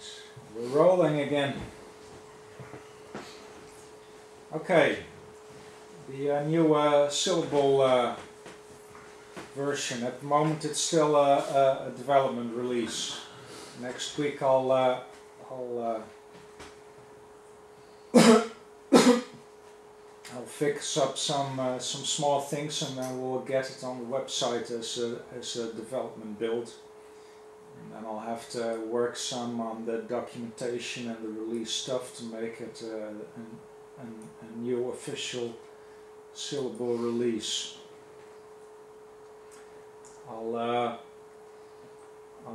Right, we're rolling again. Okay, the new Syllable version. At the moment it's still a development release. Next week I'll fix up some small things, and then we'll get it on the website as a development build. And then I'll have to work some on the documentation and the release stuff to make it a new official Syllable release. I'll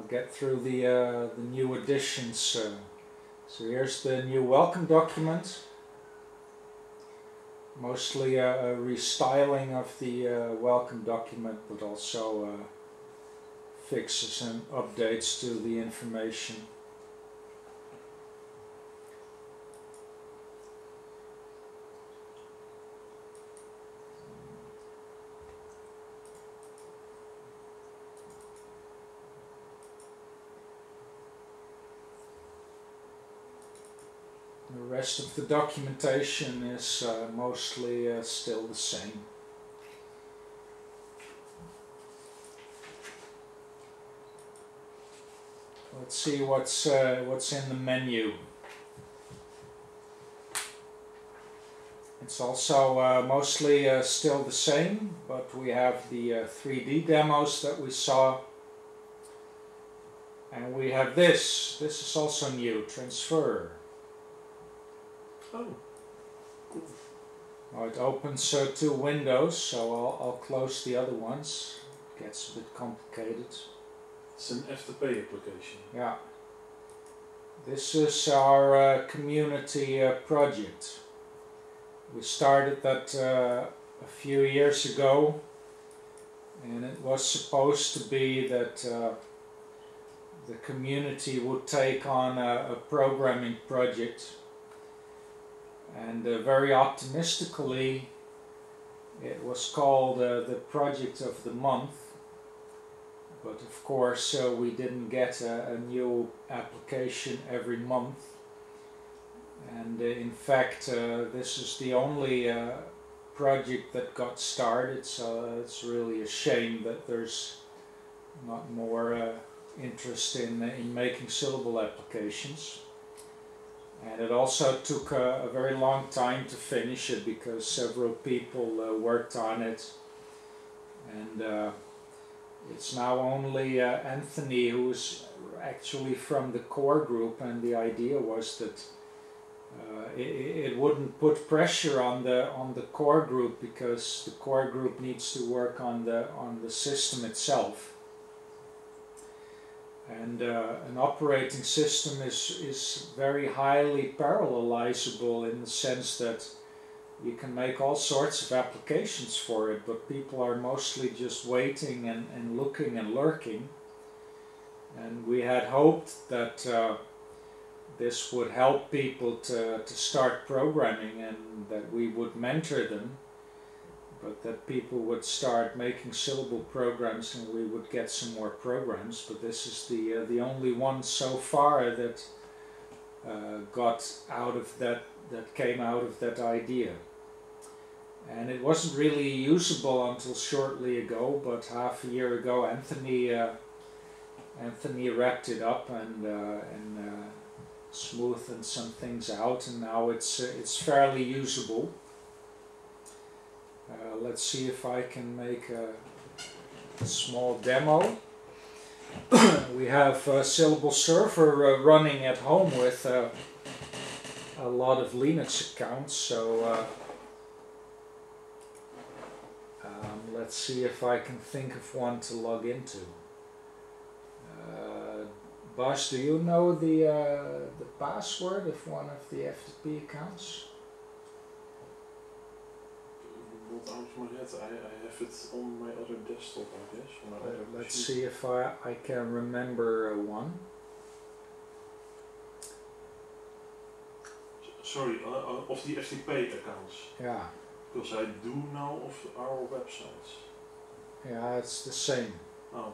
get through the new additions. So here's the new welcome document. Mostly a restyling of the welcome document, but also fixes and updates to the information. The rest of the documentation is mostly still the same. Let's see what's in the menu. It's also mostly still the same, but we have the 3D demos that we saw, and we have this. This is also new. Transfer. Oh, cool. Now it opens two windows, so I'll close the other ones. It gets a bit complicated. It's an FTP application. Yeah. This is our community project. We started that a few years ago, and it was supposed to be that the community would take on a programming project. And very optimistically, it was called the project of the month. But of course, we didn't get a new application every month. And in fact, this is the only project that got started, so it's really a shame that there's not more interest in making Syllable applications. And it also took a very long time to finish it because several people worked on it. And it's now only Anthony who's actually from the core group, and the idea was that it wouldn't put pressure on the core group, because the core group needs to work on the system itself. And an operating system is very highly parallelizable in the sense that you can make all sorts of applications for it, but people are mostly just waiting and looking and lurking. And we had hoped that this would help people to start programming, and that we would mentor them, but that people would start making Syllable programs and we would get some more programs. But this is the only one so far that got out of that came out of that idea. And it wasn't really usable until shortly ago, but half a year ago Anthony wrapped it up and smoothed some things out, and now it's fairly usable. Let's see if I can make a small demo. We have a Syllable server running at home with a lot of Linux accounts, so let's see if I can think of one to log into. Bas, do you know the password of one of the FTP accounts? Not out of my head. I have it on my other desktop, I guess. Let's see if I can remember one. Sorry, of the FTP accounts. Yeah. Because I do know of our websites. Yeah, it's the same. Oh,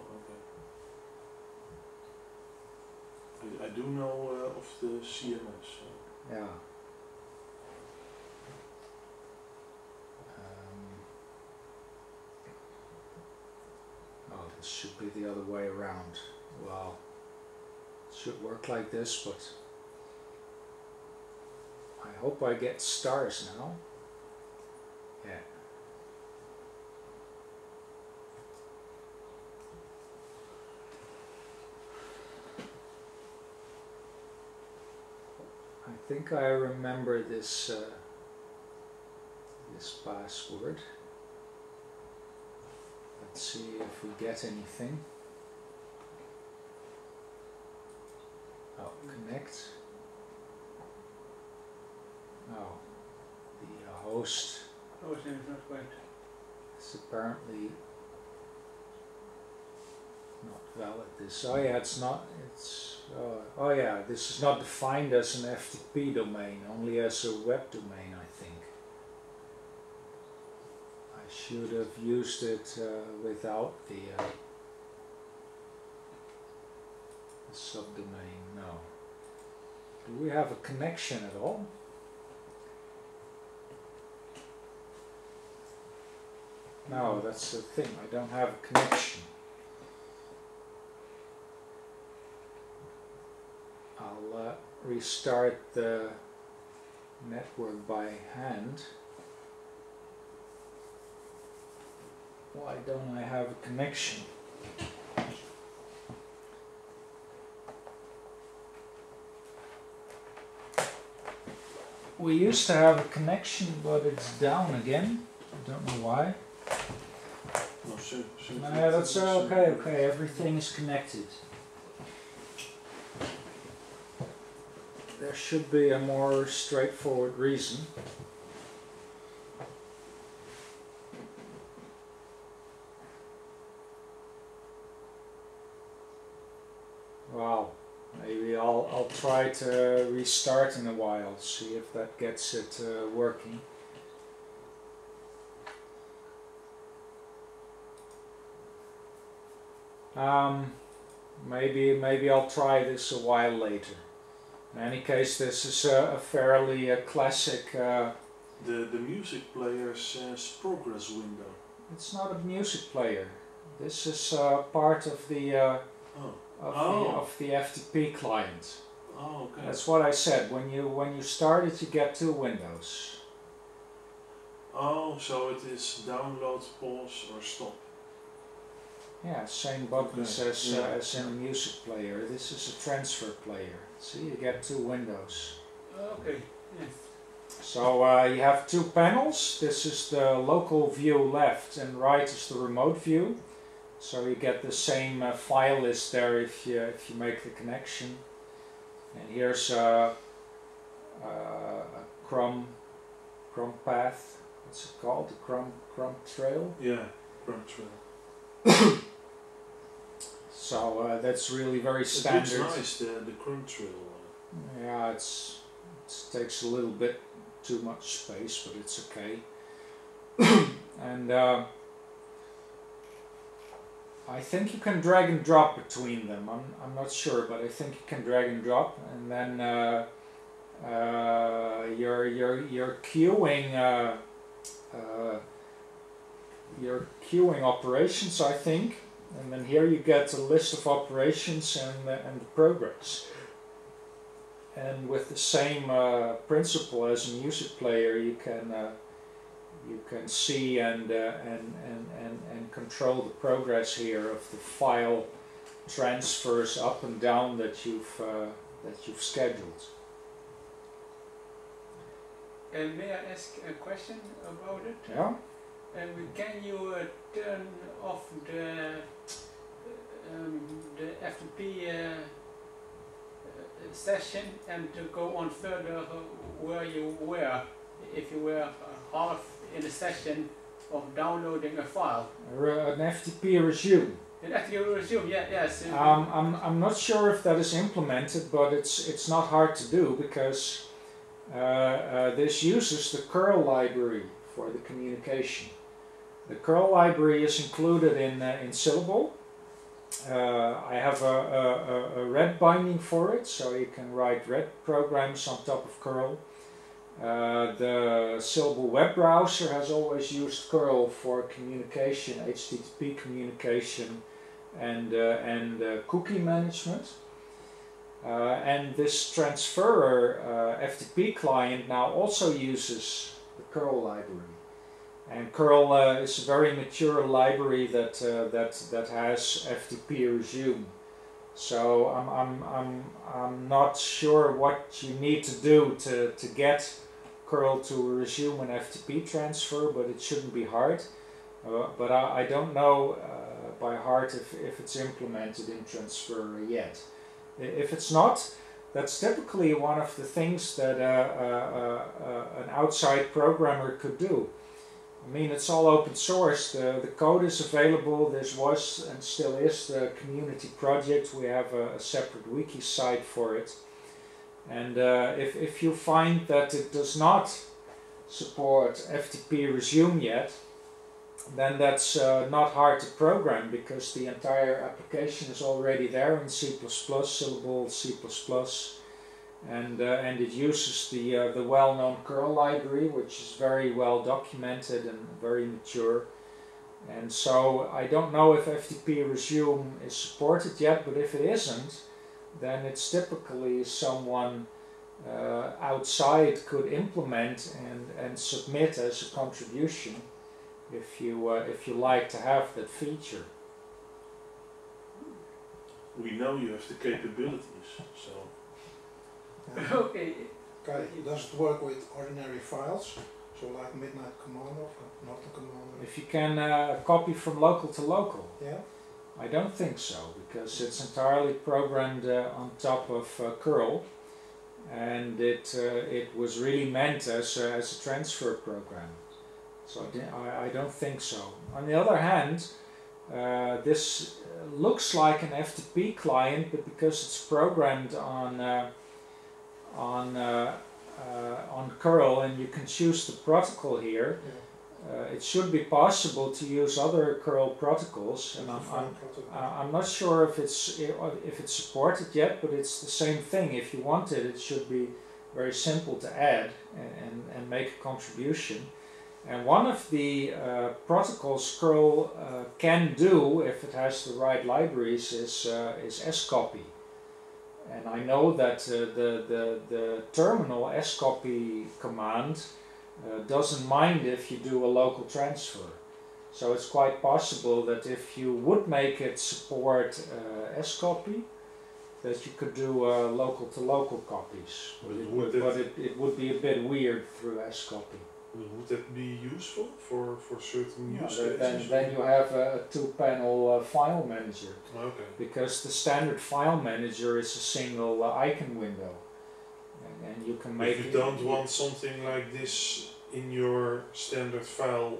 I do know of the CMS. Yeah. Oh, this should be the other way around. Well, it should work like this, but I hope I get stars now. Yeah. I think I remember this this password. Let's see if we get anything. Oh, connect. Oh, the host Host name is not correct. is apparently not valid. This, oh yeah, it's not. It's oh yeah, this is not defined as an FTP domain, only as a web domain, I think. I should have used it without the subdomain. No. Do we have a connection at all? No, that's the thing. I don't have a connection. I'll restart the network by hand. Why don't I have a connection? We used to have a connection, but it's down again. I don't know why. No, No, that's okay, okay, everything is connected. There should be a more straightforward reason. Well, maybe I'll try to restart in a while, see if that gets it working. Maybe I'll try this a while later. In any case, this is a fairly classic. The music player says progress window. It's not a music player. This is part of the of the FTP client. Oh, okay. That's what I said. When you start it, you get two windows. Oh, so it is download, pause, or stop. Yeah, same buttons as Yeah. as in a music player. This is a transfer player. See, you get two windows. Okay, yes. So you have two panels. This is the local view left, and right is the remote view. So you get the same file list there if you make the connection. And here's a crumb path. What's it called? The crumb trail. Yeah, crumb trail. So that's really very standard. It looks nice, the crumb trail. Yeah, it takes a little bit too much space, but it's okay. And I think you can drag and drop between them. I'm not sure, but I think you can drag and drop, and then you're queuing operations, I think, and then here you get a list of operations and the progress. And with the same principle as a music player, you can see and control the progress here of the file transfers up and down that you've scheduled. And may I ask a question about it? Yeah. Can you turn off the FTP session and to go on further where you were, if you were half in the session of downloading a file? An FTP Resume. An FTP Resume, yeah, yes. I'm not sure if that is implemented, but it's not hard to do because this uses the curl library for the communication. The curl library is included in Syllable, I have a red binding for it, so you can write red programs on top of curl. The Syllable web browser has always used curl for communication, HTTP communication, and cookie management. And this transferer FTP client now also uses the curl library. And curl is a very mature library that has FTP Resume. So I'm not sure what you need to do to get curl to resume an FTP transfer, but it shouldn't be hard. But I don't know by heart if it's implemented in transfer yet. If it's not, that's typically one of the things that an outside programmer could do. I mean, it's all open source, the code is available, this was and still is the community project, we have a separate wiki site for it. And if you find that it does not support FTP Resume yet, then that's not hard to program, because the entire application is already there in C++, Syllable, C++, and it uses the well-known curl library, which is very well documented and very mature. And so I don't know if FTP Resume is supported yet, but if it isn't, then it's typically someone outside could implement and submit as a contribution if you like to have that feature. We know you have the capabilities, so. Okay. Does it work with ordinary files? So like Midnight Commander, not the Commander? If you can copy from local to local. Yeah? I don't think so, because it's entirely programmed on top of curl, and it was really meant as a transfer program. So I don't think so. On the other hand, this looks like an FTP client, but because it's programmed on curl and you can choose the protocol here, it should be possible to use other curl protocols. And I'm not sure if it's supported yet, but it's the same thing. If you want it, it should be very simple to add and make a contribution. And one of the protocols curl can do, if it has the right libraries, is scopy. And I know that the terminal scopy command doesn't mind if you do a local transfer. So it's quite possible that if you would make it support scopy, that you could do local to local copies. But it would be a bit weird through scopy. Would that be useful for certain use cases? Then you have a two-panel file manager. Okay. Because the standard file manager is a single icon window, and you can make. If you don't want something like this in your standard file.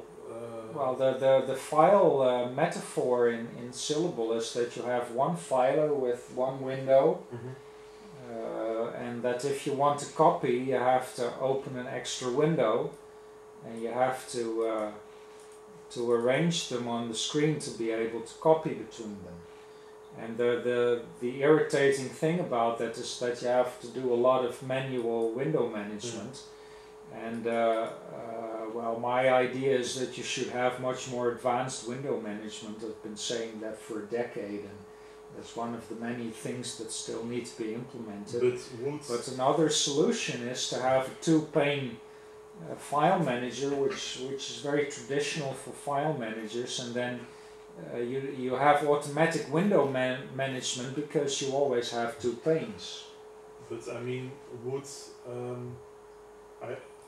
Well, the file metaphor in Syllable is that you have one filer with one window. And that if you want to copy, you have to open an extra window, and you have to arrange them on the screen to be able to copy between them. And the irritating thing about that is that you have to do a lot of manual window management. And well, my idea is that you should have much more advanced window management. I've been saying that for a decade, and that's one of the many things that still need to be implemented. But another solution is to have a two-pane file manager, which is very traditional for file managers, and then you have automatic window management because you always have two panes. But I mean,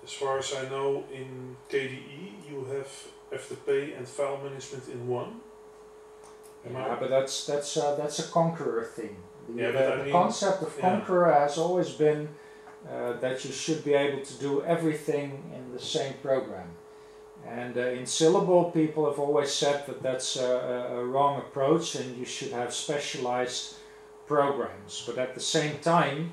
as far as I know, in KDE you have FTP and file management in one. Yeah, but that's a Conqueror thing. The mean, concept of Conqueror has always been that you should be able to do everything in the same program. And in Syllable, people have always said that that's a wrong approach, and you should have specialized programs. But at the same time,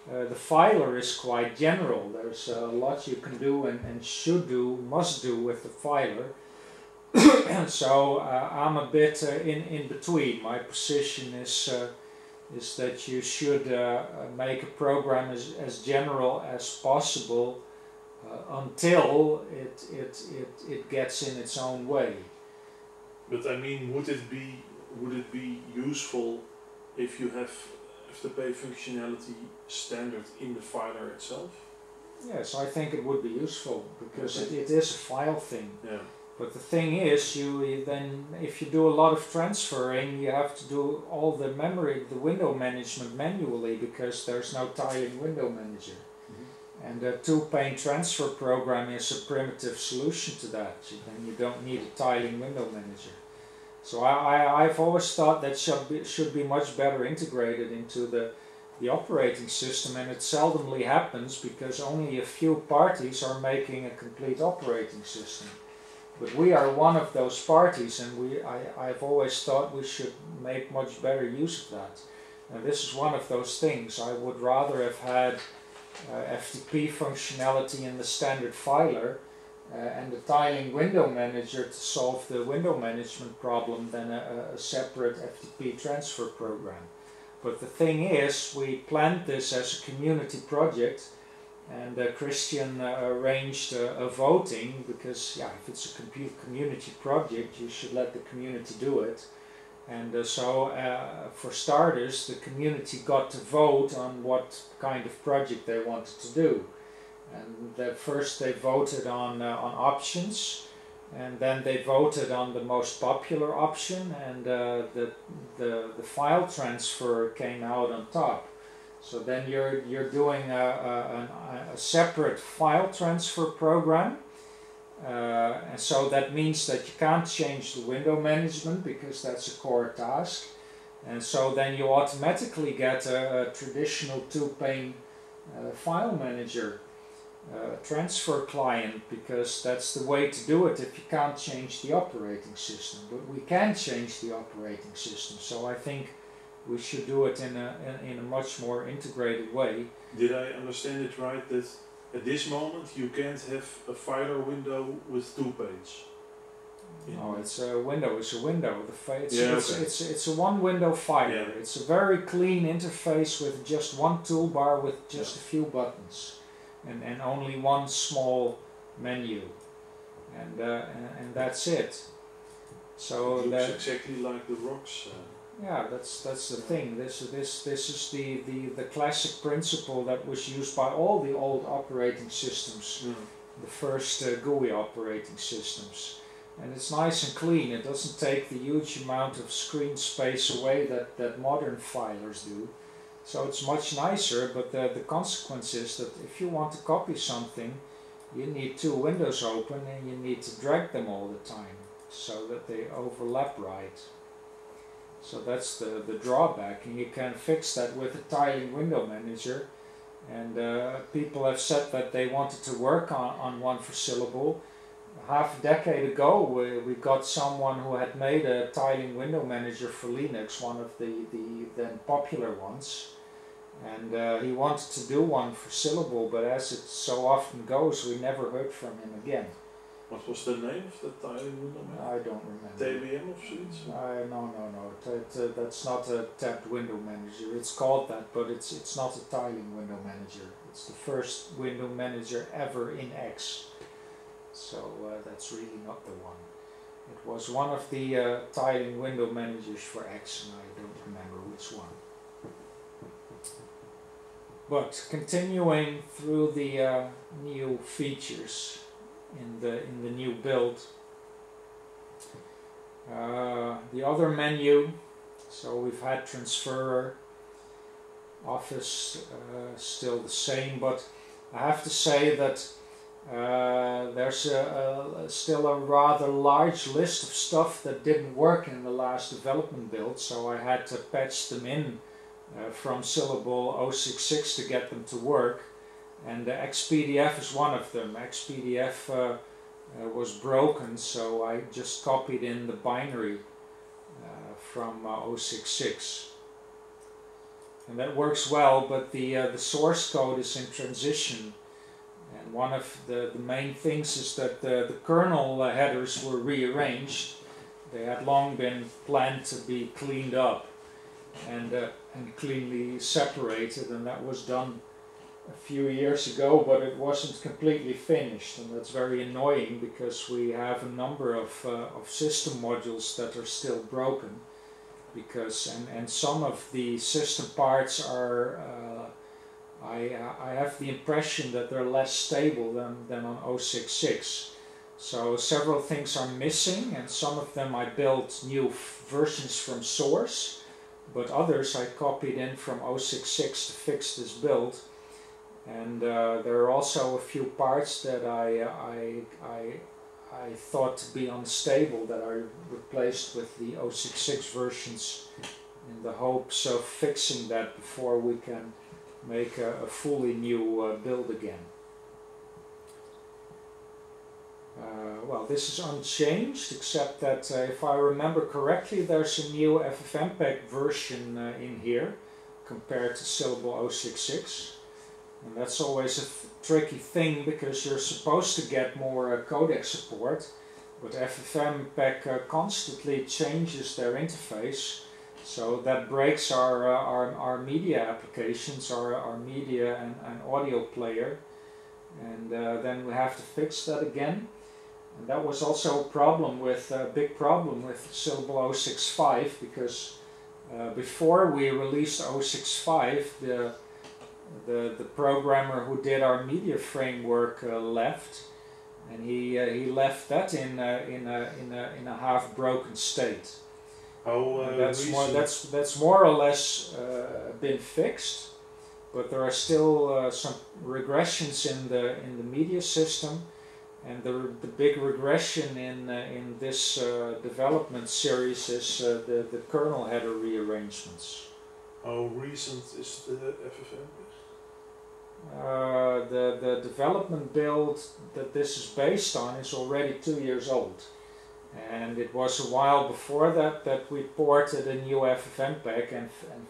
the filer is quite general. There's a lot you can do and should do, must do with the filer. So I'm a bit in between. My position is that you should make a program as general as possible until it gets in its own way. But I mean, would it be useful if you have FTP functionality standard in the filer itself? Yes, I think it would be useful because Okay. it is a file thing. Yeah. But the thing is, then if you do a lot of transferring, you have to do all the memory, the window management manually because there's no tiling window manager. And a two-pane transfer program is a primitive solution to that. Then you don't need a tiling window manager. So I've always thought that should be much better integrated into the operating system, and it seldomly happens because only a few parties are making a complete operating system. But we are one of those parties, and I've always thought we should make much better use of that. Now this is one of those things. I would rather have had FTP functionality in the standard filer and the tiling window manager to solve the window management problem than a separate FTP transfer program. But the thing is, we planned this as a community project, and Christian arranged a voting because, yeah, if it's a community project, you should let the community do it. And for starters, the community got to vote on what kind of project they wanted to do. And first they voted on options, and then they voted on the most popular option, and the file transfer came out on top. So then you're doing a separate file transfer program. And so that means that you can't change the window management because that's a core task. And so then you automatically get a traditional two-pane file manager transfer client, because that's the way to do it if you can't change the operating system. But we can change the operating system, so I think we should do it in a much more integrated way. Did I understand it right that at this moment you can't have a filer window with two panes? No, it's a window. It's a window. It's a one-window filer. Yeah. It's a very clean interface with just one toolbar with just a few buttons, and only one small menu, and that's it. So it looks exactly like the rocks. Yeah, that's the thing. This is the classic principle that was used by all the old operating systems, the first GUI operating systems. And it's nice and clean. It doesn't take the huge amount of screen space away that modern filers do. So it's much nicer, but the consequence is that if you want to copy something, you need two windows open and you need to drag them all the time so that they overlap right. So that's the drawback, and you can fix that with a tiling window manager. And people have said that they wanted to work on one for Syllable. Half a decade ago we got someone who had made a tiling window manager for Linux, one of the then popular ones, and he wanted to do one for Syllable, but as it so often goes, we never heard from him again. What was the name of the tiling window manager? I don't remember. TBM of zoiets? No. That's not a tabbed window manager. It's called that, but it's not a tiling window manager. It's the first window manager ever in X. So that's really not the one. It was one of the tiling window managers for X, and I don't remember which one. But continuing through the new features in the new build, the other menu. So we've had transfer, office, still the same, but I have to say that there's still a rather large list of stuff that didn't work in the last development build, so I had to patch them in from Syllable 066 to get them to work, and XPDF is one of them. XPDF was broken, so I just copied in the binary from 066. And that works well, but the source code is in transition. one of the main things is that the kernel headers were rearranged. They had long been planned to be cleaned up and cleanly separated, and that was done a few years ago, but it wasn't completely finished, and that's very annoying because we have a number of system modules that are still broken, because and some of the system parts are I have the impression that they're less stable than on 0.6.6. So several things are missing, and some of them I built new versions from source, but others I copied in from 0.6.6 to fix this build. And there are also a few parts that I thought to be unstable that I replaced with the 0.6.6 versions in the hopes of fixing that before we can make a fully new build again. Well, this is unchanged, except that if I remember correctly, there's a new FFmpeg version in here compared to Syllable 0.6.6. And that's always a tricky thing, because you're supposed to get more codec support, but FFmpeg constantly changes their interface, so that breaks our media applications, our media and audio player, and then we have to fix that again. And that was also a big problem with Syllable 0.6.5, because before we released 0.6.5, the programmer who did our media framework left, and he left that in a half broken state. That's more or less been fixed, but there are still some regressions in the media system, and the big regression in this development series is the kernel header rearrangements. How recent is the FFmpeg? The development build that this is based on is already 2 years old, and it was a while before that we ported a new FFmpeg and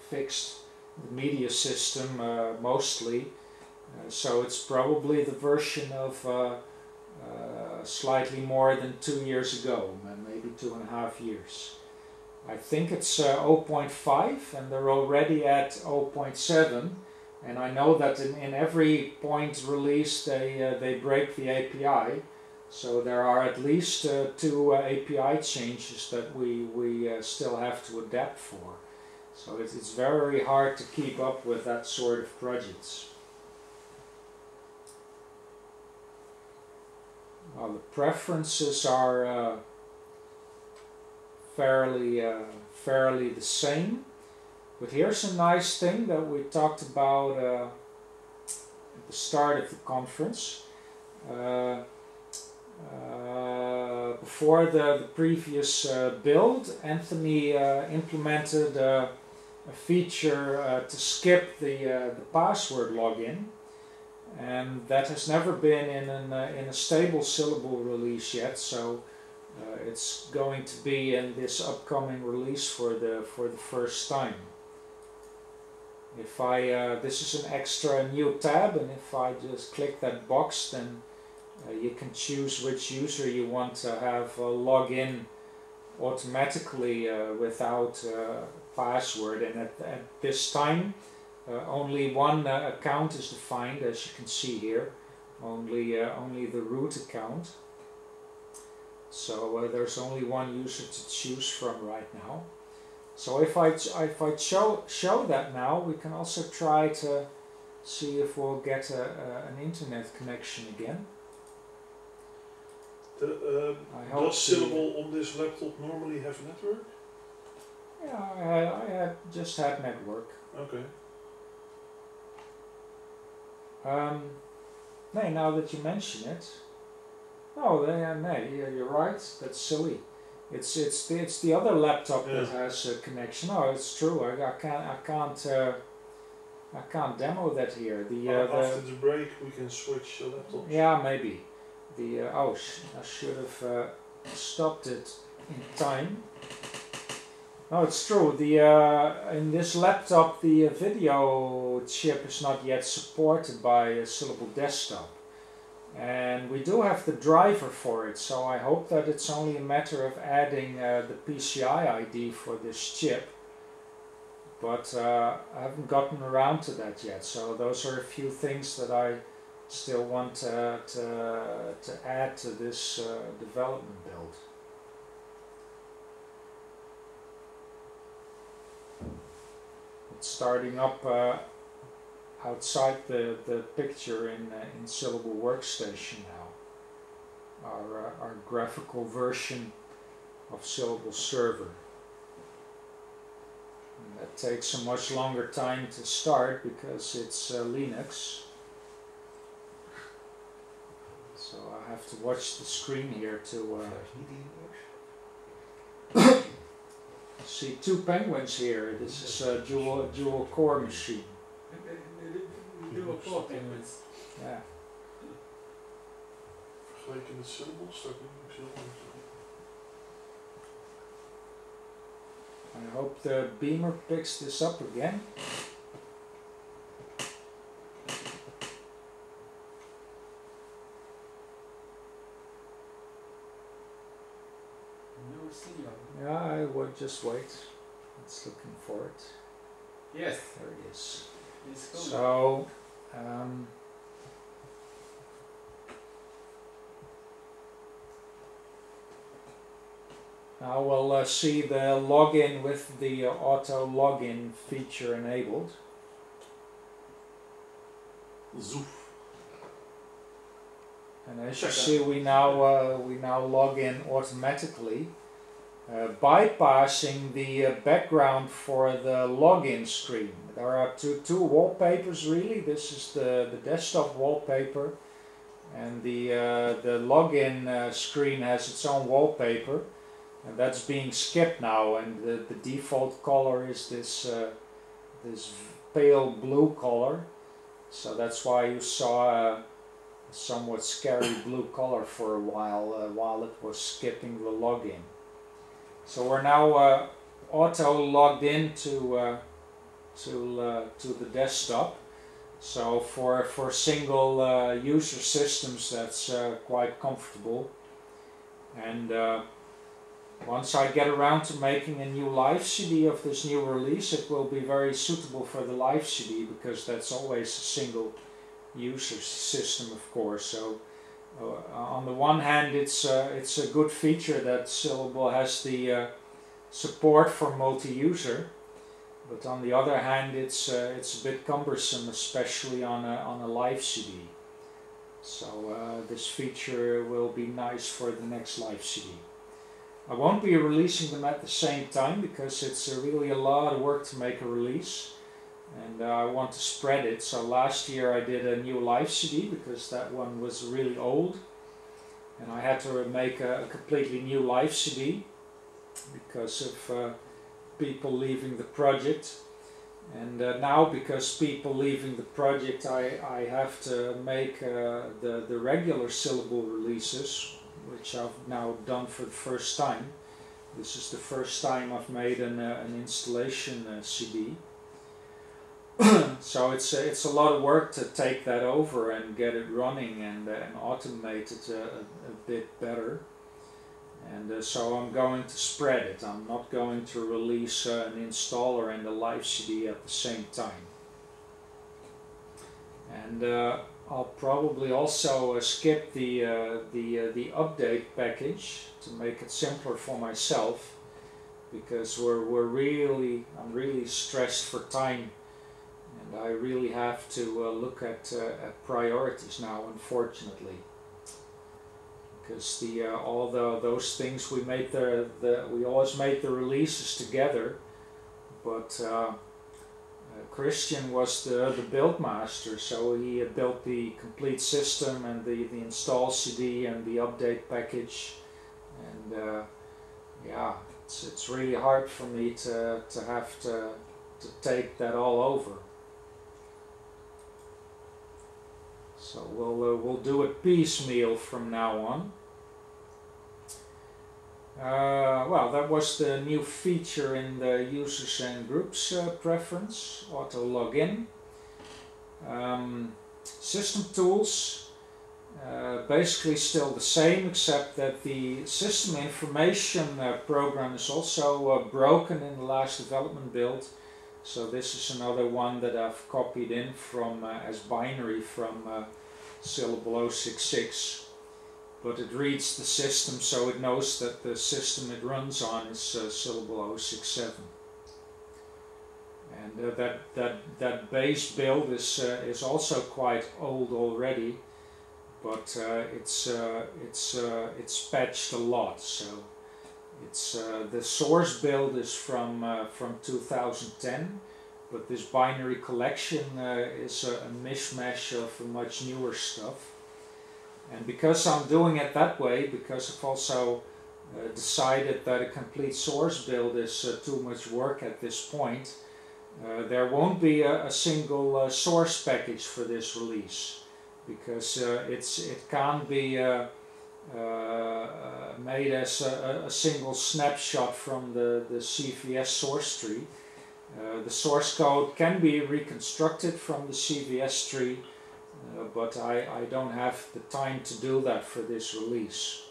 fixed the media system mostly, so it's probably the version of slightly more than 2 years ago, maybe 2.5 years. I think it's 0.5, and they're already at 0.7. And I know that in every point release they break the API, so there are at least 2 API changes that we still have to adapt for. So it's very hard to keep up with that sort of projects. Well, the preferences are fairly the same. But here's a nice thing that we talked about at the start of the conference. Before the previous build, Anthony implemented a feature to skip the password login, and that has never been in a stable Syllable release yet. So it's going to be in this upcoming release for the first time. If this is an extra new tab, and if I just click that box, then you can choose which user you want to have log in automatically without password. And at this time, only one account is defined, as you can see here, only the root account. So there's only one user to choose from right now. So if I show that now, we can also try to see if we'll get an internet connection again. Does Syllable on this laptop normally have network? Yeah, I just had network. Okay. No, now that you mention it, no, you're right. That's silly. It's the other laptop that has a connection. No, it's true. I can't demo that here. After the break, we can switch the laptops. Yeah, maybe. I should have stopped it in time. No, it's true. In this laptop, the video chip is not yet supported by a Syllable desktop. And we do have the driver for it, so I hope that it's only a matter of adding the PCI ID for this chip. But I haven't gotten around to that yet, so those are a few things that I still want to add to this development build. It's starting up outside the picture in Syllable Workstation now, our graphical version of Syllable Server. And that takes a much longer time to start because it's Linux. So I have to watch the screen here to see two penguins here. This is a dual core machine. Dual core penguins. Yeah. Vergeleken met Syllable, staat niet op Syllable. I hope the beamer picks this up again. No signal. Yeah, I would just wait. It's looking for it. Yes, There it is. it's going. So, now we'll see the login with the auto login feature enabled. Zoef. And as you see, we now log in automatically, bypassing the background for the login screen. There are two wallpapers really. This is the desktop wallpaper, and the login screen has its own wallpaper, and that's being skipped now. And the default color is this pale blue color. So that's why you saw a somewhat scary blue color for a while it was skipping the login. So we're now auto logged in to the desktop. So for single user systems, that's quite comfortable. And once I get around to making a new live CD of this new release, it will be very suitable for the live CD because that's always a single user system, of course. So on the one hand, it's a good feature that Syllable has the support for multi-user, but on the other hand, it's a bit cumbersome, especially on a live CD. So this feature will be nice for the next live CD. I won't be releasing them at the same time because it's really a lot of work to make a release, and I want to spread it. So last year I did a new live CD because that one was really old, and I had to make a completely new live CD because of people leaving the project. And now, because people leaving the project, I have to make the regular Syllable releases, which I've now done for the first time. This is the first time I've made an installation CD. So it's a lot of work to take that over and get it running and automate it a bit better. And so I'm going to spread it. I'm not going to release an installer and a live CD at the same time. And I'll probably also skip the update package to make it simpler for myself, because I'm really stressed for time, and I really have to look at priorities now, unfortunately. Because all those things we always make the releases together, but Christian was the build master, so he built the complete system and the install CD and the update package, and yeah, it's really hard for me to have to take that all over. So we'll do it piecemeal from now on. Well, that was the new feature in the users and groups preference, auto login. System tools. basically still the same, except that the system information program is also broken in the last development build. So this is another one that I've copied in from as binary from Syllable 066. But it reads the system, so it knows that the system it runs on is Syllable 067. And that base build is also quite old already, but it's patched a lot. So it's the source build is from 2010, but this binary collection is a mishmash of much newer stuff. And because I'm doing it that way, because I've also decided that a complete source build is too much work at this point, there won't be a single source package for this release, because it can't be made as a single snapshot from the CVS source tree. The source code can be reconstructed from the CVS tree, but I don't have the time to do that for this release.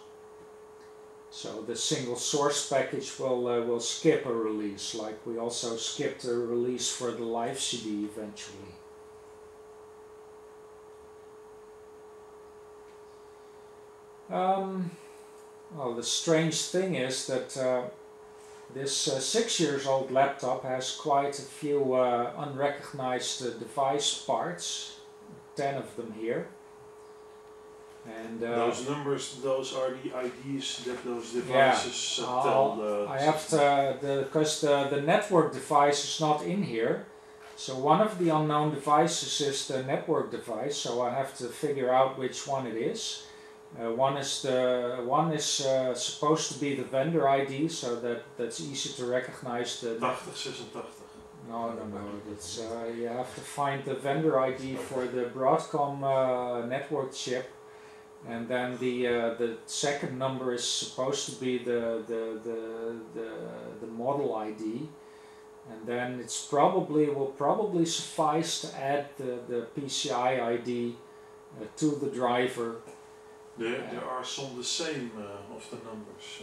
So the single source package will skip a release, like we also skipped a release for the live CD eventually. Well, the strange thing is that this 6 years old laptop has quite a few unrecognized device parts, 10 of them here. And those numbers, those are the IDs that those devices tell. I have to, because the network device is not in here. So one of the unknown devices is the network device, so I have to figure out which one it is. One is supposed to be the vendor ID, so that's easy to recognize. The 8086. No. It's you have to find the vendor ID for the Broadcom network chip, and then the second number is supposed to be the model ID, and then will probably suffice to add the PCI ID to the driver. There are some the same of the numbers,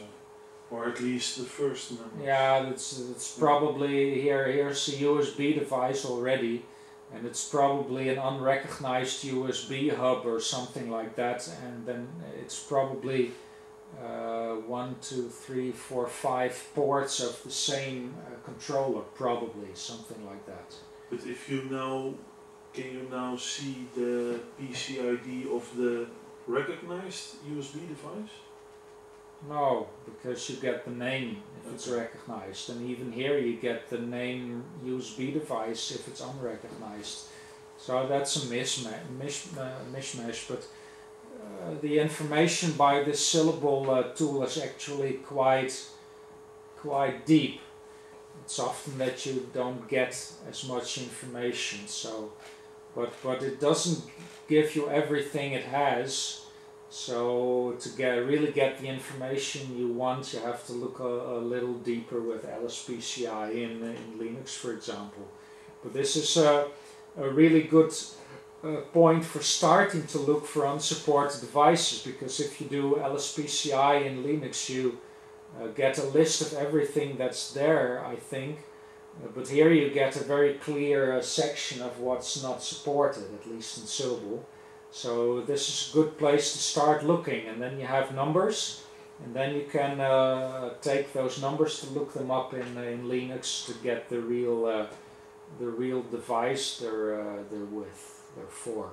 or at least the first numbers. Yeah, it's probably here's a USB device already, and it's probably an unrecognized USB hub or something like that, and then it's probably 1, 2, 3, 4, 5 ports of the same controller, probably something like that. But if you now, can you now see the PCID of the recognized USB device? No, because you get the name if it's recognized, and even here you get the name USB device if it's unrecognized. So that's a mishmash, but the information by this Syllable tool is actually quite deep. It's often that you don't get as much information, so but it doesn't give you everything it has. So to really get the information you want, you have to look a little deeper with LSPCI in Linux, for example. But this is a really good point for starting to look for unsupported devices, because if you do LSPCI in Linux, you get a list of everything that's there, I think. But here you get a very clear section of what's not supported, at least in Syllable. So this is a good place to start looking, and then you have numbers, and then you can take those numbers to look them up in Linux to get the real device they're for.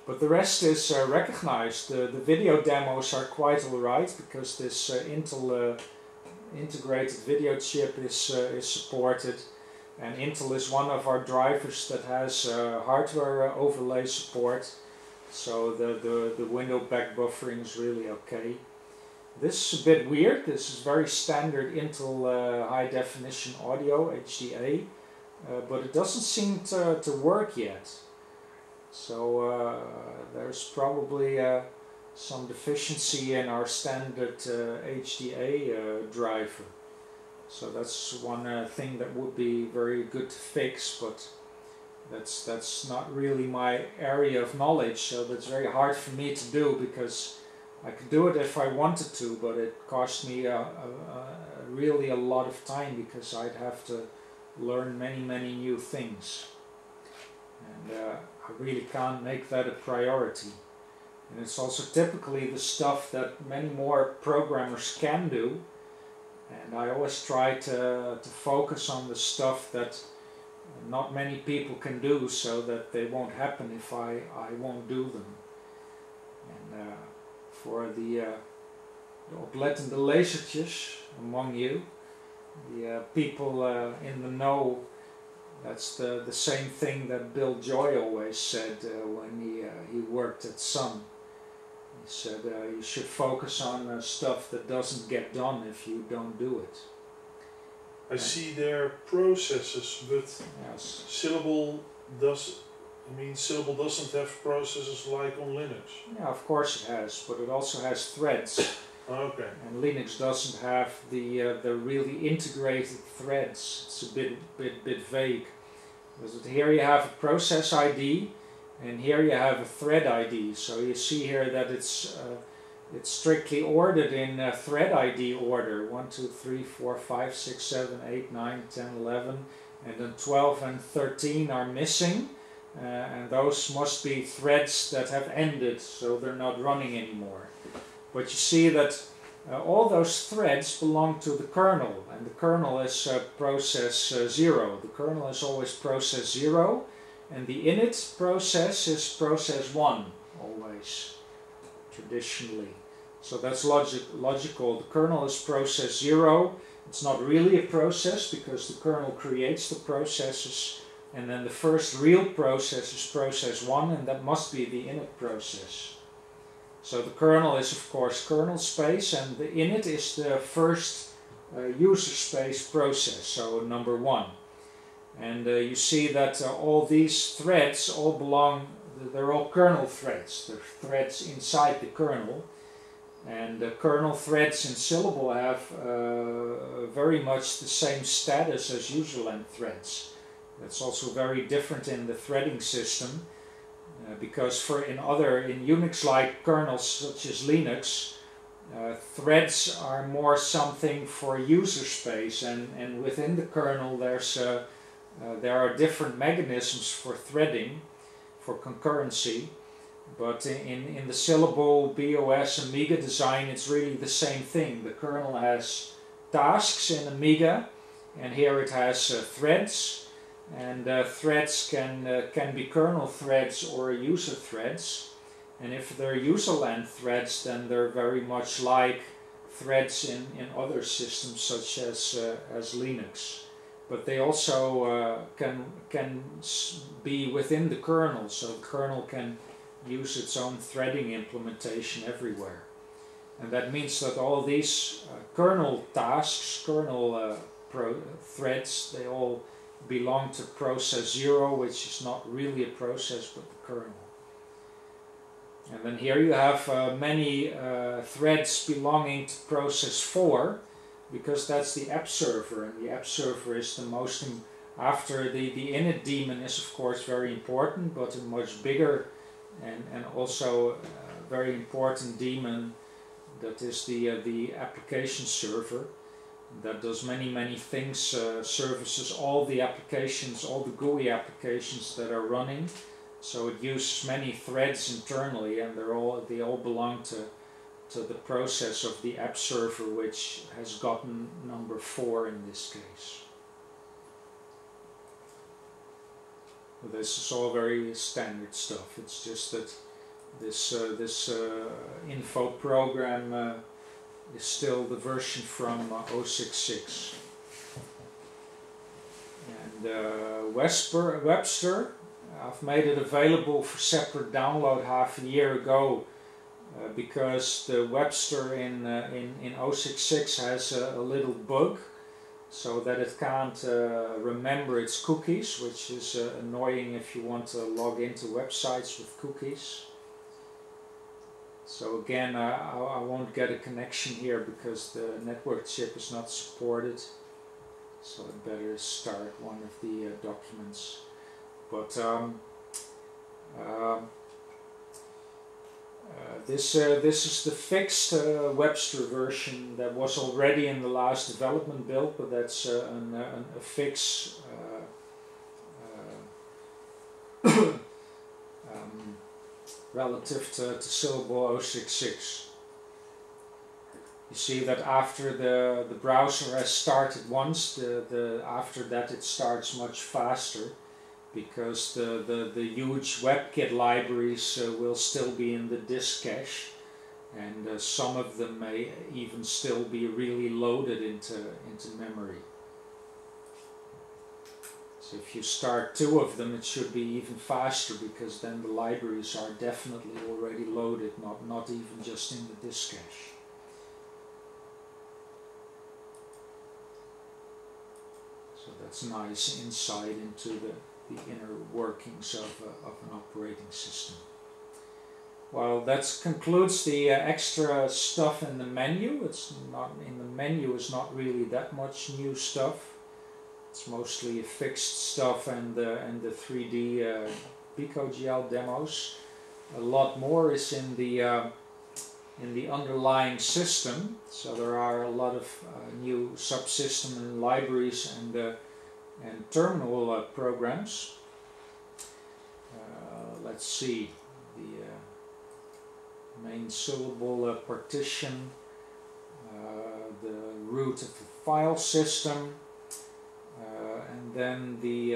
But the rest is recognized. The video demos are quite alright, because this Intel integrated video chip is supported. And Intel is one of our drivers that has hardware overlay support, so the window back buffering is really okay. This is a bit weird. This is very standard Intel high definition audio, HDA, but it doesn't seem to work yet. So there's probably some deficiency in our standard HDA driver. So that's one thing that would be very good to fix, but that's not really my area of knowledge, so that's very hard for me to do, because I could do it if I wanted to, but it cost me really a lot of time, because I'd have to learn many new things, and I really can't make that a priority. And it's also typically the stuff that many more programmers can do, and I always try to focus on the stuff that not many people can do, so that they won't happen if I won't do them. And voor de oplettende lezertjes among you, the people in the know, that's the same thing that Bill Joy always said when he worked at Sun. He said you should focus on stuff that doesn't get done if you don't do it. I see their processes, but yes. Syllable doesn't have processes like on Linux. Yeah, of course it has, but it also has threads. Okay. And Linux doesn't have the really integrated threads. It's a bit vague. Because here you have a process ID, and here you have a thread ID. So you see here that it's strictly ordered in thread ID order. 1, 2, 3, 4, 5, 6, 7, 8, 9, 10, 11, and then 12 and 13 are missing. And those must be threads that have ended, so they're not running anymore. But you see that all those threads belong to the kernel, and the kernel is process 0. The kernel is always process 0, and the init process is process 1, always, traditionally. So that's logical. The kernel is process 0. It's not really a process, because the kernel creates the processes, and then the first real process is process 1, and that must be the init process. So the kernel is of course kernel space, and the init is the first user space process, so number 1. And you see that all these threads all belong, they're all kernel threads. They're threads inside the kernel. And the kernel threads in Syllable have very much the same status as userland threads. That's also very different in the threading system, because in Unix-like kernels such as Linux, threads are more something for user space, and within the kernel there are different mechanisms for threading, for concurrency. But in the Syllable, BOS, Amiga design, it's really the same thing. The kernel has tasks in Amiga, and here it has threads. And threads can be kernel threads or user threads. And if they're userland threads, then they're very much like threads in other systems such as Linux. But they also can be within the kernel, so the kernel can use its own threading implementation everywhere. And that means that all these kernel tasks, kernel threads, they all belong to process 0, which is not really a process but the kernel. And then here you have many threads belonging to process 4, because that's the app server, and the app server is the most, after the init daemon is of course very important, but a much bigger and also very important daemon, that is the application server. That does many things, services all the applications, all the GUI applications that are running. So it uses many threads internally, and they all belong to the process of the app server, which has gotten number 4 in this case. This is all very standard stuff. It's just that this info program is still the version from 066. And Webster, I've made it available for separate download half a year ago, because the Webster in 066 has a little bug, so that it can't remember its cookies, which is annoying if you want to log into websites with cookies. So again, I won't get a connection here because the network chip is not supported, so I'd better start one of the documents. But this is the fixed Webster version that was already in the last development build, but that's a fix relative to Syllable 066. You see that after the browser has started once, after that it starts much faster, because the huge WebKit libraries will still be in the disk cache, and some of them may even still be really loaded into memory. So if you start 2 of them, it should be even faster, because then the libraries are definitely already loaded, not even just in the disk cache. So that's nice insight into the inner workings of an operating system. Well, that concludes the extra stuff in the menu. It's not in the menu is not really that much new stuff. It's mostly fixed stuff and the 3D PicoGL demos. A lot more is in the underlying system. So there are a lot of new subsystem and libraries and terminal programs. Let's see, the main Syllable partition, the root of the file system, and then the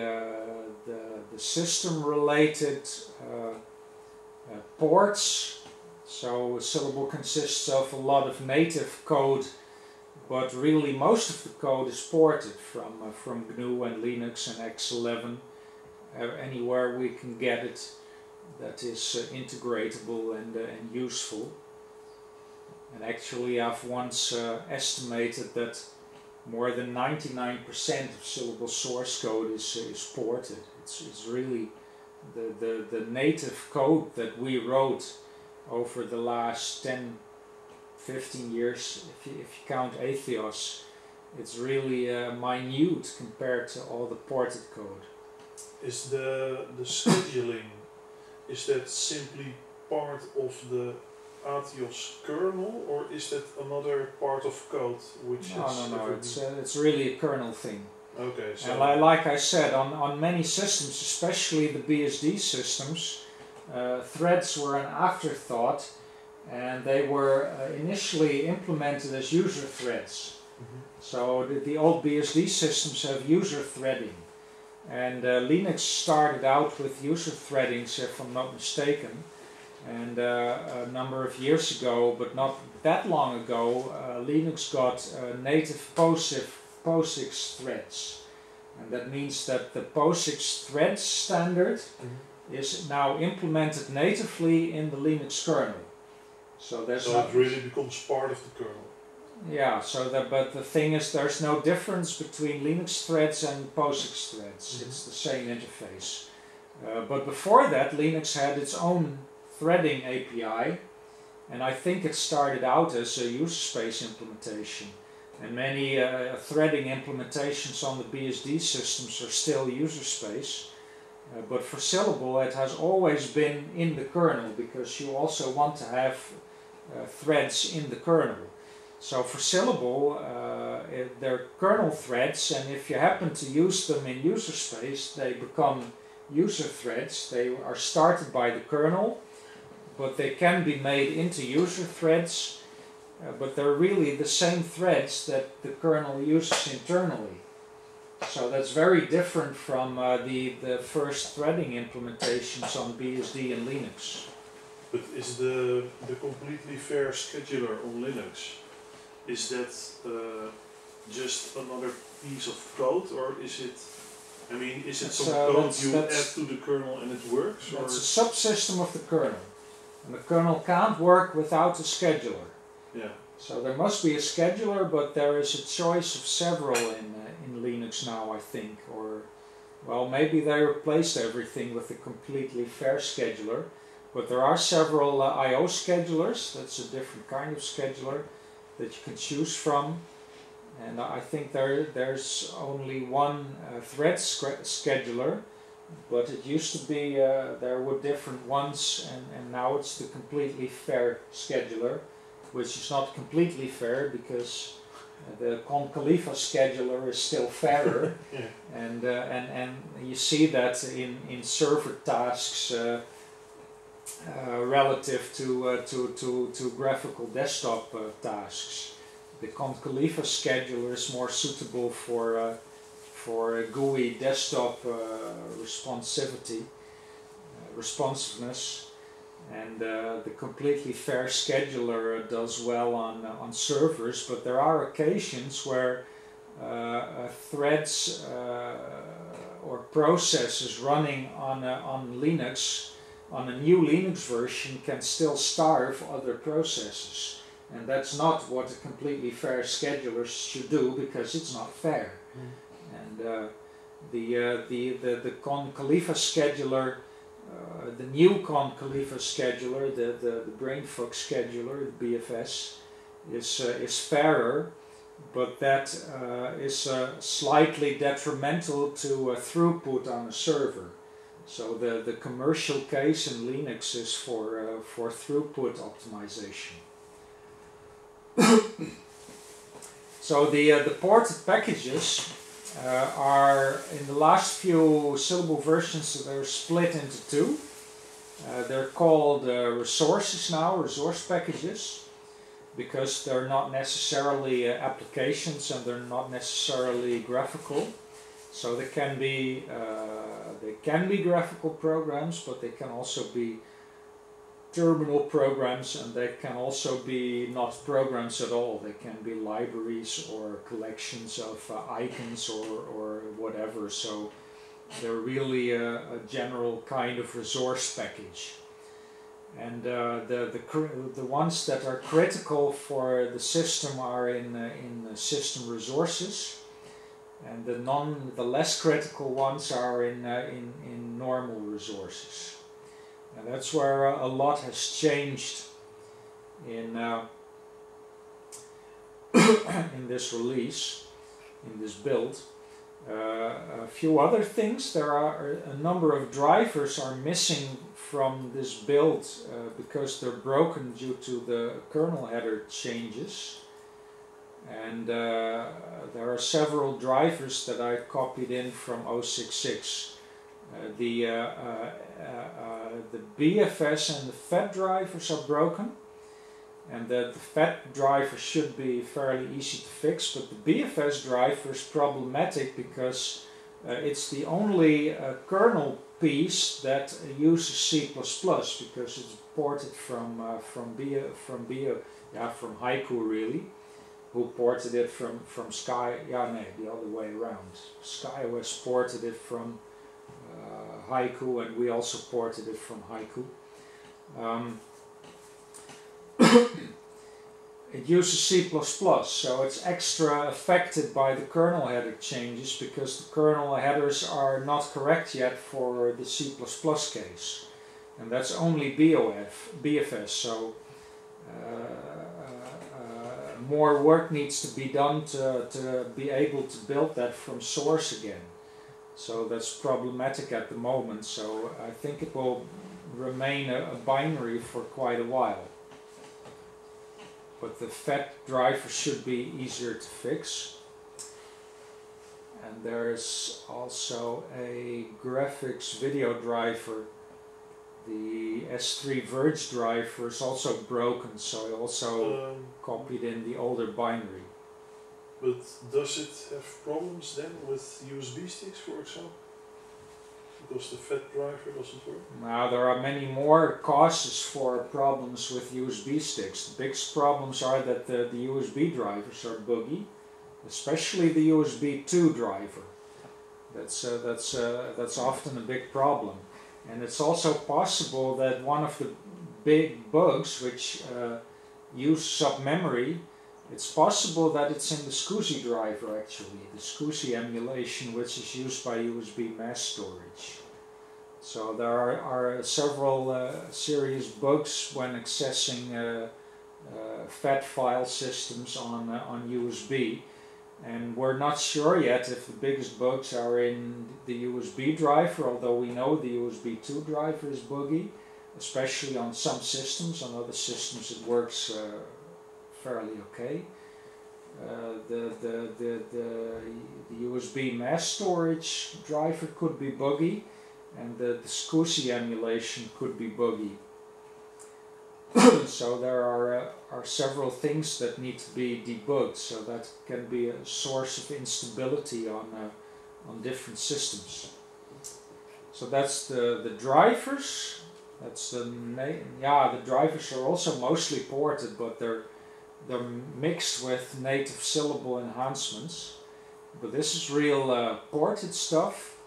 system related ports. So Syllable consists of a lot of native code, but really most of the code is ported from GNU and Linux and X11, anywhere we can get it that is integratable and useful. And actually I've once estimated that more than 99% of Syllable source code is ported. It's really the native code that we wrote over the last 10-15 years, if you count Atheos. It's really minute compared to all the ported code. Is the scheduling, is that simply part of the Atheos kernel, or is that another part of code which No, it's really a kernel thing. Okay, so and like I said, on many systems, especially the BSD systems, threads were an afterthought, and they were initially implemented as user threads. So the old BSD systems have user threading, and Linux started out with user threadings, if I'm not mistaken. And a number of years ago, but not that long ago, Linux got native POSIX threads. And that means that the POSIX threads standard is now implemented natively in the Linux kernel. So it really becomes part of the kernel. Yeah, but the thing is, there's no difference between Linux threads and POSIX threads. It's the same interface. But before that, Linux had its own threading API, and I think it started out as a user space implementation, and many threading implementations on the BSD systems are still user space, but for Syllable it has always been in the kernel, because you also want to have threads in the kernel. So for Syllable they're kernel threads, and if you happen to use them in user space, they become user threads. They are started by the kernel, but they can be made into user threads, but they're really the same threads that the kernel uses internally. So that's very different from the first threading implementations on BSD and Linux. But is the completely fair scheduler on Linux, is that just another piece of code, or is it, I mean, is it some code you add to the kernel and it works? It's a subsystem of the kernel. And the kernel can't work without a scheduler. Yeah. So there must be a scheduler, but there is a choice of several in Linux now, I think. Or, well, maybe they replaced everything with a completely fair scheduler. But there are several I/O schedulers. That's a different kind of scheduler that you can choose from. And I think there's only one thread scheduler, but it used to be there were different ones, and now it's the completely fair scheduler, which is not completely fair because the Con Khalifa scheduler is still fairer. Yeah. And you see that in server tasks relative to graphical desktop tasks. The Con Khalifa scheduler is more suitable for GUI desktop responsiveness, and the completely fair scheduler does well on servers. But there are occasions where threads or processes running on Linux, on a new Linux version, can still starve other processes, and that's not what a completely fair scheduler should do, because it's not fair. And the Con Khalifa scheduler, the new Con Khalifa scheduler, the brainfuck scheduler, the BFS, is fairer, but that is slightly detrimental to throughput on a server. So the commercial case in Linux is for throughput optimization. So the ported packages are, in the last few Syllable versions, they're split into two. They're called resources now, resource packages, because they're not necessarily applications and they're not necessarily graphical. So they can be graphical programs, but they can also be terminal programs, and they can also be not programs at all. They can be libraries or collections of icons or whatever. So they're really a general kind of resource package. And the ones that are critical for the system are in system resources, and the less critical ones are in normal resources. And that's where a lot has changed in in this release, in this build. A few other things. There are a number of drivers are missing from this build because they're broken due to the kernel header changes. And there are several drivers that I copied in from 066. The BFS and the FET drivers are broken, and the FET driver should be fairly easy to fix, but the BFS driver is problematic because it's the only kernel piece that uses C++, because it's ported from Haiku, really, who ported it from Sky. Yeah, no, the other way around. SkyOS ported it from Haiku, and we also ported it from Haiku. It uses C++, so it's extra affected by the kernel header changes because the kernel headers are not correct yet for the C++ case, and that's only BFS. So more work needs to be done to be able to build that from source again. So that's problematic at the moment, so I think it will remain a binary for quite a while. But the FET driver should be easier to fix. And there's also a graphics video driver. The S3 Verge driver is also broken, so I also copied in the older binary. But does it have problems then with USB sticks, for example? Because the FAT driver doesn't work? Now, there are many more causes for problems with USB sticks. The biggest problems are that the USB drivers are buggy, especially the USB 2 driver. That's often a big problem. And it's also possible that one of the big bugs which uses up memory, it's possible that it's in the SCSI driver actually, the SCSI emulation, which is used by USB mass storage. So there are several serious bugs when accessing FAT file systems on USB, And we're not sure yet if the biggest bugs are in the USB driver, although we know the USB 2 driver is buggy, especially on some systems. On other systems it works fairly okay. The USB mass storage driver could be buggy, and the SCSI emulation could be buggy. So there are several things that need to be debugged, so that can be a source of instability on different systems. So that's the drivers. That's the drivers are also mostly ported, but they're mixed with native Syllable enhancements. But this is real ported stuff.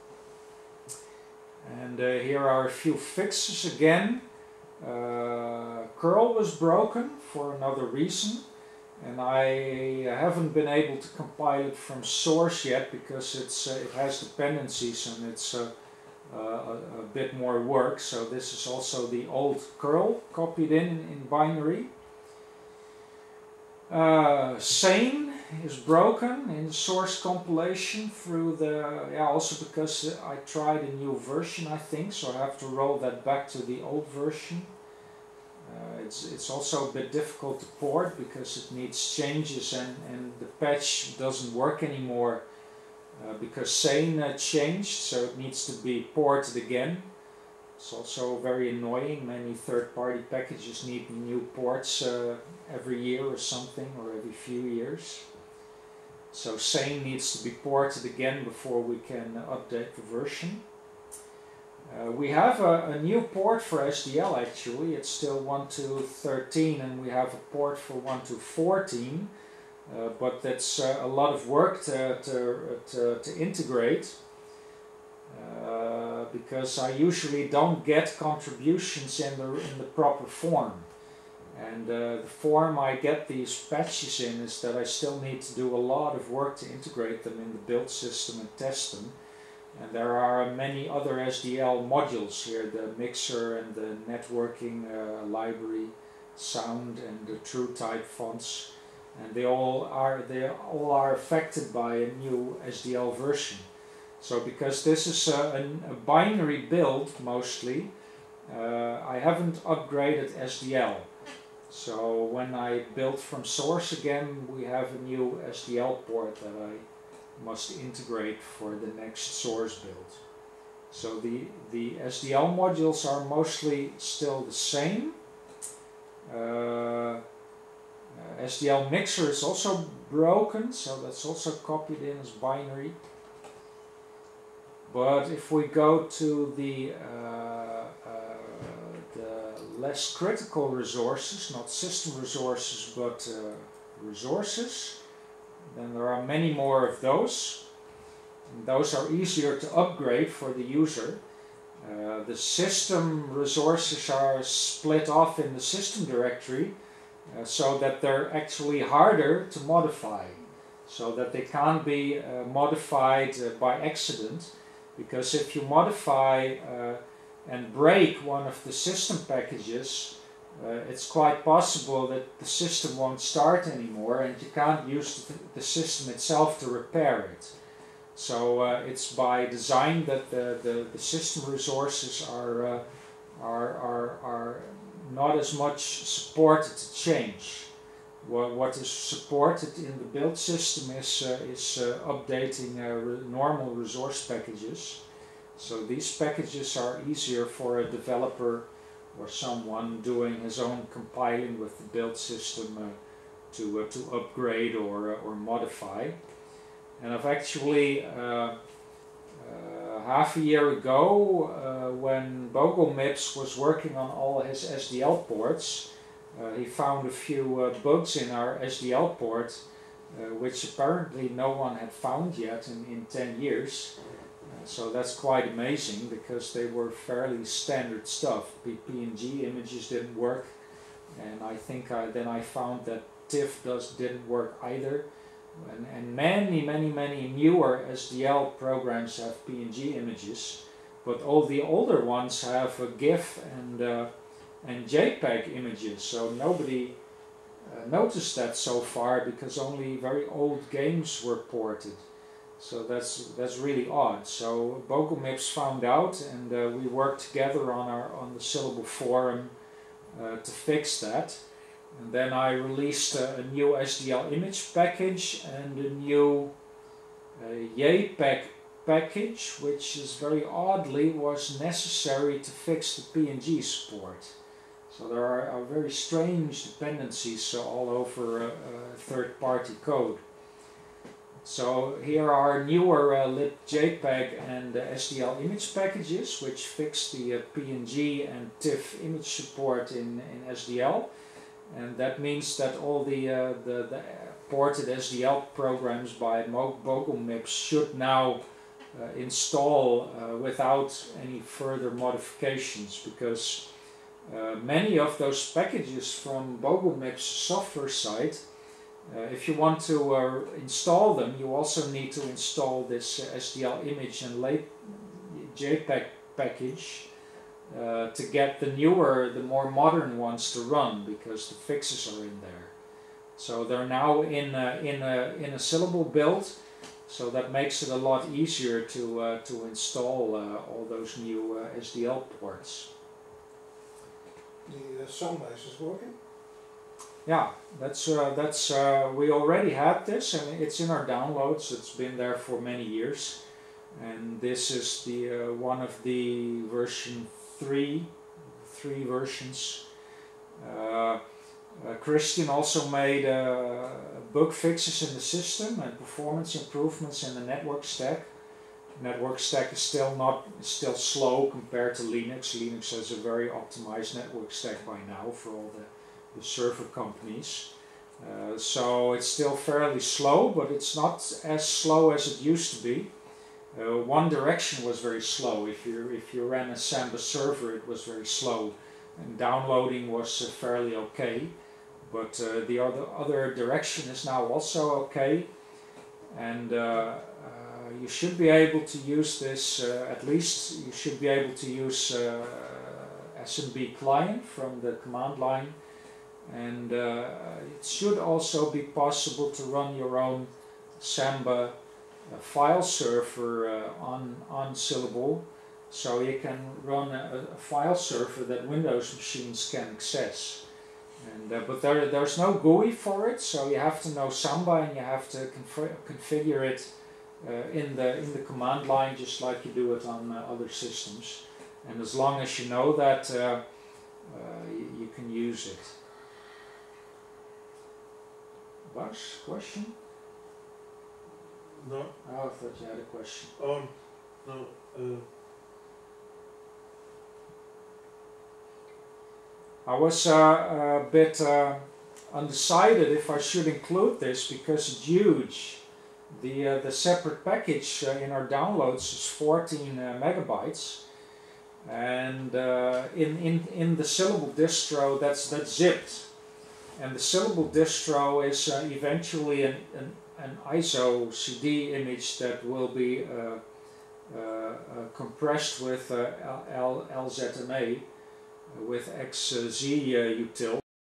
And here are a few fixes again. Curl was broken for another reason, and I haven't been able to compile it from source yet because it has dependencies and it's a bit more work. So this is also the old curl copied in binary. Sane is broken in the source compilation through also because I tried a new version, I think, so I have to roll that back to the old version. It's also a bit difficult to port because it needs changes, and the patch doesn't work anymore because Sane changed, so it needs to be ported again. It's also very annoying. Many third-party packages need new ports every year or something, or every few years. So Sane needs to be ported again before we can update the version. We have a new port for SDL actually. It's still 1.2.13, and we have a port for 1.2.14, but that's a lot of work to integrate. Because I usually don't get contributions in the proper form, and the form I get these patches in is that I still need to do a lot of work to integrate them in the build system and test them. And there are many other SDL modules here, the mixer and the networking library, sound and the TrueType fonts, and they all are affected by a new SDL version. So because this is a binary build mostly, I haven't upgraded SDL. So when I build from source again, we have a new SDL port that I must integrate for the next source build. So the SDL modules are mostly still the same. SDL mixer is also broken, so that's also copied in as binary. But if we go to the less critical resources, not system resources, but resources, then there are many more of those. And those are easier to upgrade for the user. The system resources are split off in the system directory so that they're actually harder to modify, so that they can't be modified by accident. Because if you modify and break one of the system packages, it's quite possible that the system won't start anymore, and you can't use the system itself to repair it. So it's by design that the system resources are not as much supported to change. What is supported in the build system is updating normal resource packages. So these packages are easier for a developer or someone doing his own compiling with the build system to upgrade or modify. And I've actually half a year ago, when BogleMips was working on all his SDL ports, he found a few bugs in our SDL port, which apparently no one had found yet in 10 years. So that's quite amazing, because they were fairly standard stuff. PNG images didn't work, and I think then I found that TIFF didn't work either. And many newer SDL programs have PNG images, but all the older ones have GIF and JPEG images. So nobody noticed that so far, because only very old games were ported. So that's really odd. So BogleMips found out, and we worked together on the Syllable forum to fix that. And then I released a new SDL image package and a new JPEG package, which is very oddly was necessary to fix the PNG support. So there are very strange dependencies all over third-party code. So here are newer libjpeg and SDL image packages, which fix the PNG and TIFF image support in SDL. And that means that all the ported SDL programs by BogleMips should now install without any further modifications, because many of those packages from BogleMips software site, if you want to install them, you also need to install this SDL image and JPEG package to get the newer, the more modern ones to run, because the fixes are in there. So they're now in a Syllable build, so that makes it a lot easier to install all those new SDL ports. The Sunbase is working? Yeah, that's we already had this, and it's in our downloads. It's been there for many years, and this is the one of the version 3 versions. Christian also made bug fixes in the system and performance improvements in the network stack. Network stack is still slow compared to Linux. Linux has a very optimized network stack by now for all the server companies. So it's still fairly slow, but it's not as slow as it used to be. One Direction was very slow. If you ran a Samba server, it was very slow, and downloading was fairly okay. But the other direction is now also okay, and you should be able to use this. At least you should be able to use SMB client from the command line, and it should also be possible to run your own Samba file server on Syllable, so you can run a file server that Windows machines can access. And but there's no GUI for it, so you have to know Samba, and you have to configure it in the command line, just like you do it on other systems. And as long as you know that, you can use it. Bas, question? No. Oh, I thought you had a question. Oh, no. I was a bit undecided if I should include this, because it's huge. The separate package in our downloads is 14 megabytes, and in the Syllable distro that's zipped, and the Syllable distro is eventually an ISO CD image that will be compressed with LZMA with XZ util.